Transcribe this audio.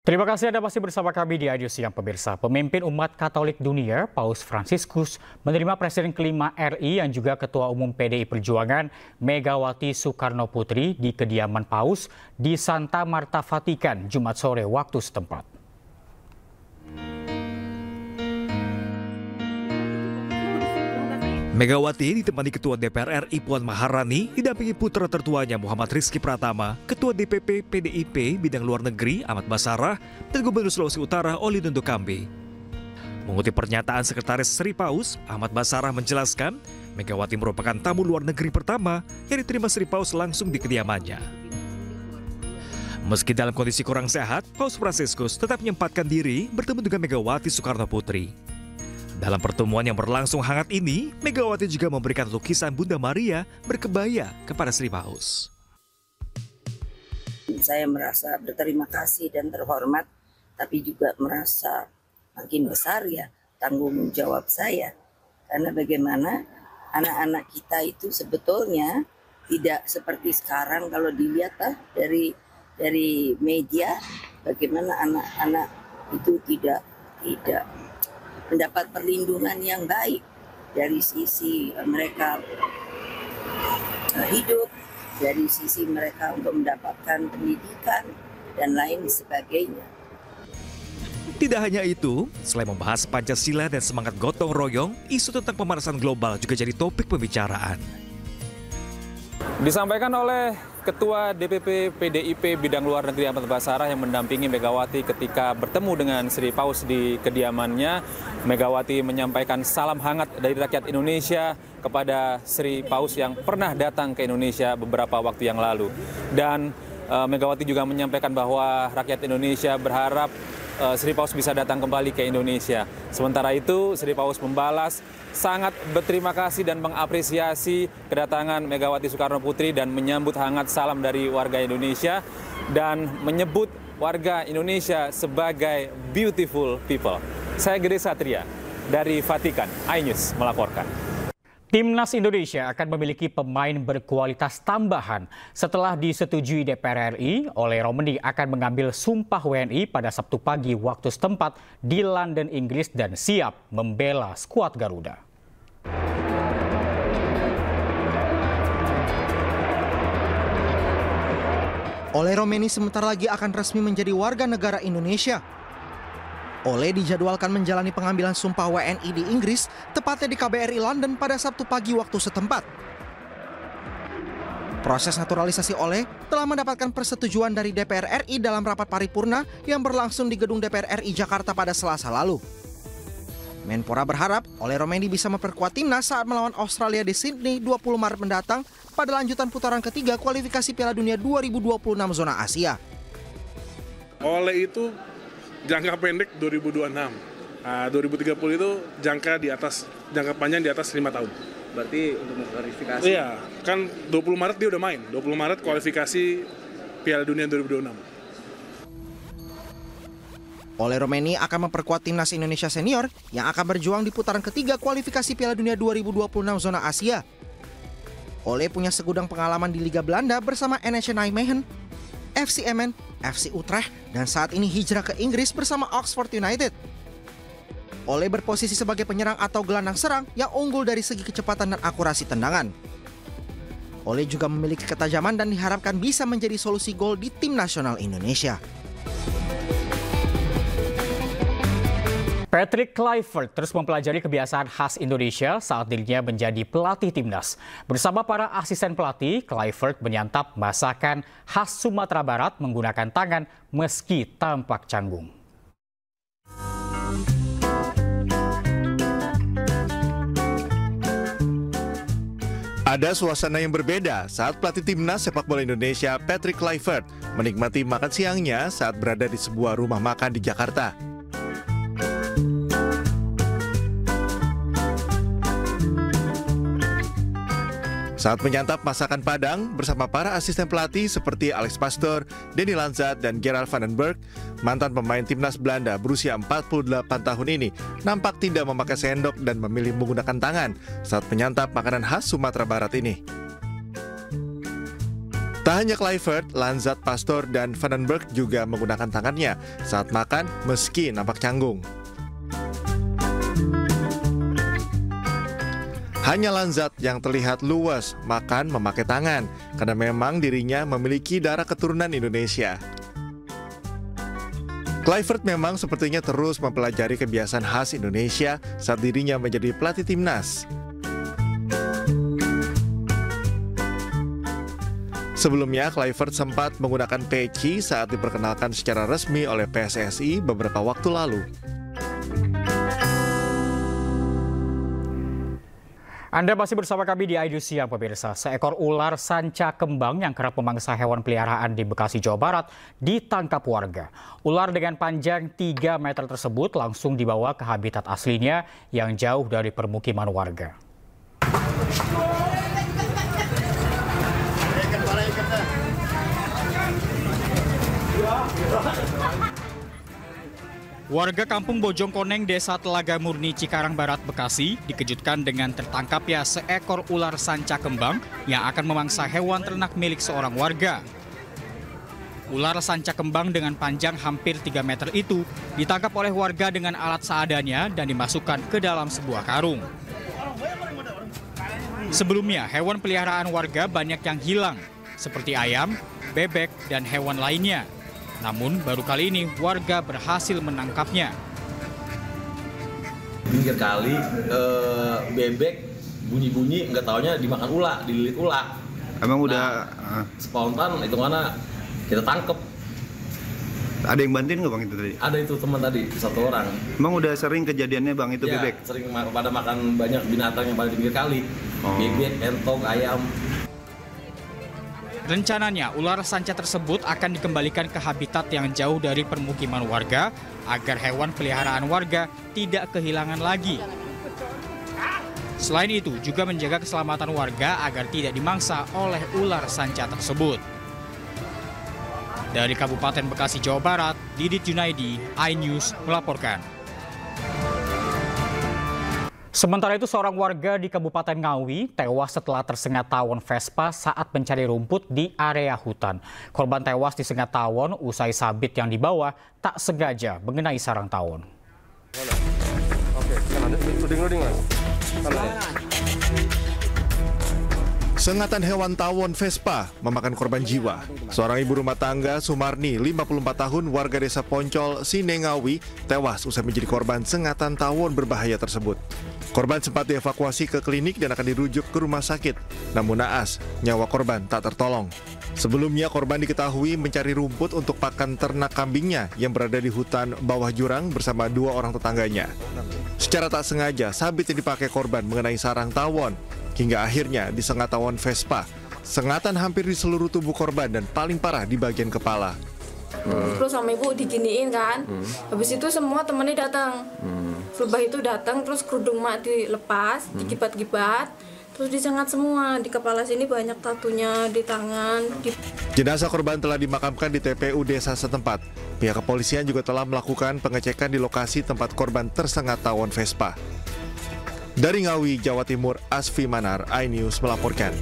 Terima kasih Anda masih bersama kami di Adi Siang Pemirsa. Pemimpin umat Katolik dunia, Paus Fransiskus, menerima Presiden kelima RI yang juga Ketua Umum PDI Perjuangan, Megawati Soekarno Putri di kediaman Paus di Santa Marta, Vatikan, Jumat sore waktu setempat. Megawati ditemani Ketua DPR RI Puan Maharani didampingi putra tertuanya Muhammad Rizky Pratama, Ketua DPP PDIP Bidang Luar Negeri Ahmad Basarah, dan Gubernur Sulawesi Utara Oli Dondo Kambe. Mengutip pernyataan Sekretaris Sri Paus, Ahmad Basarah menjelaskan Megawati merupakan tamu luar negeri pertama yang diterima Sri Paus langsung di kediamannya. Meski dalam kondisi kurang sehat, Paus Fransiskus tetap menyempatkan diri bertemu dengan Megawati Soekarno Putri. Dalam pertemuan yang berlangsung hangat ini, Megawati juga memberikan lukisan Bunda Maria berkebaya kepada Sri Paus. Saya merasa berterima kasih dan terhormat, tapi juga merasa makin besar ya tanggung jawab saya. Karena bagaimana anak-anak kita itu sebetulnya tidak seperti sekarang kalau dilihat dari media, bagaimana anak-anak itu tidak mendapat perlindungan yang baik dari sisi mereka hidup, dari sisi mereka untuk mendapatkan pendidikan dan lain sebagainya. Tidak hanya itu, selain membahas Pancasila dan semangat gotong royong, isu tentang pemanasan global juga jadi topik pembicaraan. Disampaikan oleh Ketua DPP PDIP Bidang Luar Negeri Ahmad Basarah yang mendampingi Megawati ketika bertemu dengan Sri Paus di kediamannya. Megawati menyampaikan salam hangat dari rakyat Indonesia kepada Sri Paus yang pernah datang ke Indonesia beberapa waktu yang lalu. Dan Megawati juga menyampaikan bahwa rakyat Indonesia berharap Sri Paus bisa datang kembali ke Indonesia. Sementara itu, Sri Paus membalas sangat berterima kasih dan mengapresiasi kedatangan Megawati Soekarno Putri dan menyambut hangat salam dari warga Indonesia dan menyebut warga Indonesia sebagai beautiful people. Saya Gede Satria dari Vatikan, iNews melaporkan. Timnas Indonesia akan memiliki pemain berkualitas tambahan setelah disetujui DPR RI. Ole Romeni akan mengambil sumpah WNI pada Sabtu pagi waktu setempat di London, Inggris dan siap membela skuad Garuda. Ole Romeni sebentar lagi akan resmi menjadi warga negara Indonesia. Ole dijadwalkan menjalani pengambilan sumpah WNI di Inggris, tepatnya di KBRI London pada Sabtu pagi waktu setempat. Proses naturalisasi Ole telah mendapatkan persetujuan dari DPR RI dalam rapat paripurna yang berlangsung di gedung DPR RI Jakarta pada Selasa lalu. Menpora berharap Ole Romeni bisa memperkuat timnas saat melawan Australia di Sydney 20 Maret mendatang pada lanjutan putaran ketiga kualifikasi Piala Dunia 2026 zona Asia. Ole itu jangka pendek 2026, 2030 itu jangka panjang di atas 5 tahun. Berarti untuk kualifikasi? Iya, kan 20 Maret dia udah main, 20 Maret kualifikasi Piala Dunia 2026. Ole Romeni akan memperkuat timnas Indonesia senior yang akan berjuang di putaran ketiga kualifikasi Piala Dunia 2026 zona Asia. Ole punya segudang pengalaman di Liga Belanda bersama NEC Nijmegen, FC Emmen, FC Utrecht, dan saat ini hijrah ke Inggris bersama Oxford United. Ole berposisi sebagai penyerang atau gelandang serang yang unggul dari segi kecepatan dan akurasi tendangan. Ole juga memiliki ketajaman dan diharapkan bisa menjadi solusi gol di tim nasional Indonesia. Patrick Kluivert terus mempelajari kebiasaan khas Indonesia saat dirinya menjadi pelatih timnas. Bersama para asisten pelatih, Kluivert menyantap masakan khas Sumatera Barat menggunakan tangan meski tampak canggung. Ada suasana yang berbeda saat pelatih timnas sepak bola Indonesia Patrick Kluivert menikmati makan siangnya saat berada di sebuah rumah makan di Jakarta. Saat menyantap masakan Padang bersama para asisten pelatih seperti Alex Pastoor, Denny Lanzat, dan Gerald van den Berg, mantan pemain timnas Belanda berusia 48 tahun ini nampak tidak memakai sendok dan memilih menggunakan tangan saat menyantap makanan khas Sumatera Barat ini. Tak hanya Kluivert, Lanzat, Pastor, dan Vandenberg juga menggunakan tangannya saat makan meski nampak canggung. Hanya Lanzat yang terlihat luas makan memakai tangan karena memang dirinya memiliki darah keturunan Indonesia. Kluivert memang sepertinya terus mempelajari kebiasaan khas Indonesia saat dirinya menjadi pelatih timnas. Sebelumnya, Kluivert sempat menggunakan peci saat diperkenalkan secara resmi oleh PSSI beberapa waktu lalu. Anda masih bersama kami di IDU Siang, pemirsa. Seekor ular sanca kembang yang kerap memangsa hewan peliharaan di Bekasi, Jawa Barat ditangkap warga. Ular dengan panjang 3 meter tersebut langsung dibawa ke habitat aslinya yang jauh dari permukiman warga. Warga kampung Bojongkoneng, Desa Telaga Murni, Cikarang Barat, Bekasi dikejutkan dengan tertangkapnya seekor ular sanca kembang yang akan memangsa hewan ternak milik seorang warga. Ular sanca kembang dengan panjang hampir 3 meter itu ditangkap oleh warga dengan alat seadanya dan dimasukkan ke dalam sebuah karung. Sebelumnya, hewan peliharaan warga banyak yang hilang, seperti ayam, bebek, dan hewan lainnya. Namun baru kali ini warga berhasil menangkapnya. Pinggir kali bebek bunyi-bunyi, nggak taunya dimakan ular, dililit ular. Emang udah spontan itu mana kita tangkep. Ada yang bantuin nggak bang itu tadi? Ada itu teman tadi, 1 orang. Emang udah sering kejadiannya bang itu ya, bebek? Sering pada makan banyak binatang yang pada pinggir kali. Bebek, entong, ayam. Rencananya, ular sanca tersebut akan dikembalikan ke habitat yang jauh dari permukiman warga agar hewan peliharaan warga tidak kehilangan lagi. Selain itu, juga menjaga keselamatan warga agar tidak dimangsa oleh ular sanca tersebut. Dari Kabupaten Bekasi, Jawa Barat, Didit Junaidi, iNews melaporkan. Sementara itu, seorang warga di Kabupaten Ngawi tewas setelah tersengat tawon Vespa saat mencari rumput di area hutan. Korban tewas disengat tawon usai sabit yang dibawa tak sengaja mengenai sarang tawon. Sengatan hewan tawon Vespa memakan korban jiwa. Seorang ibu rumah tangga, Sumarni, 54 tahun, warga desa Poncol, Sine, Ngawi, tewas usai menjadi korban sengatan tawon berbahaya tersebut. Korban sempat dievakuasi ke klinik dan akan dirujuk ke rumah sakit. Namun naas, nyawa korban tak tertolong. Sebelumnya, korban diketahui mencari rumput untuk pakan ternak kambingnya yang berada di hutan bawah jurang bersama 2 orang tetangganya. Secara tak sengaja, sabit yang dipakai korban mengenai sarang tawon, hingga akhirnya disengat tawon Vespa. Sengatan hampir di seluruh tubuh korban dan paling parah di bagian kepala. Terus sama ibu diginiin kan, habis itu semua temennya datang. Setelah itu datang, terus kerudung mak dilepas, digibat-gibat, terus disengat semua. Di kepala sini banyak tatunya, di tangan. Jenazah korban telah dimakamkan di TPU desa setempat. Pihak kepolisian juga telah melakukan pengecekan di lokasi tempat korban tersengat tawon Vespa. Dari Ngawi, Jawa Timur, Asfi Manar, iNews melaporkan.